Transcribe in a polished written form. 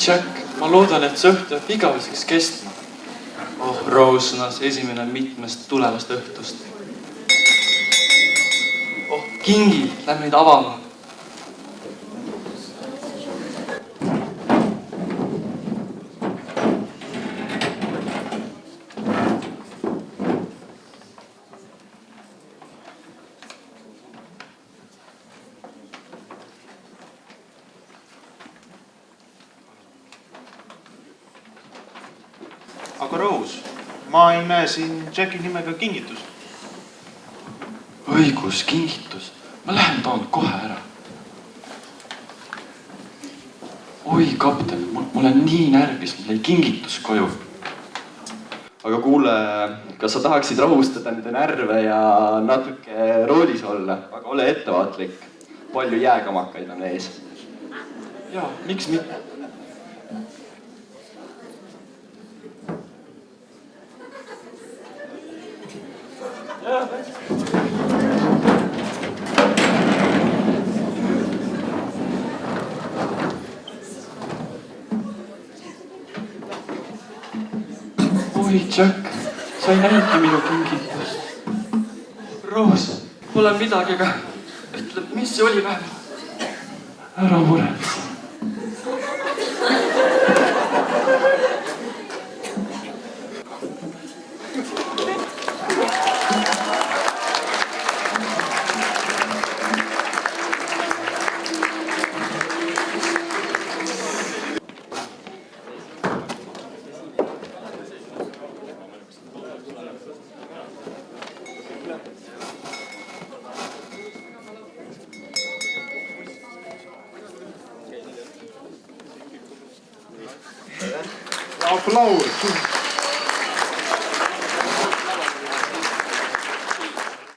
Jack, ma loodan, et see õhtu jääb igaveseks kestma. Oh, Rose sõnas esimene mitmest tulevast õhtust. Oh, kingid, lähme neid avama. Aga Rose, ma ei näe siin Jacki nimega kingitus. Õigus, kingitus. Ma lähen toon kohe ära. Oi, kapten, ma olen nii närvis, mul jäi kingitus koju. Aga kuule, kas sa tahaksid rahustada nende närve ja natuke roolis olla? Aga ole ettevaatlik. Palju jääkamakaid on ees. Jaa, miks mitte? Oi, Jack, sa ei näinudki minu kingitust. Rose, pole midagi, aga ütle, mis see oli vähemalt? Ära muretse. Aplaus!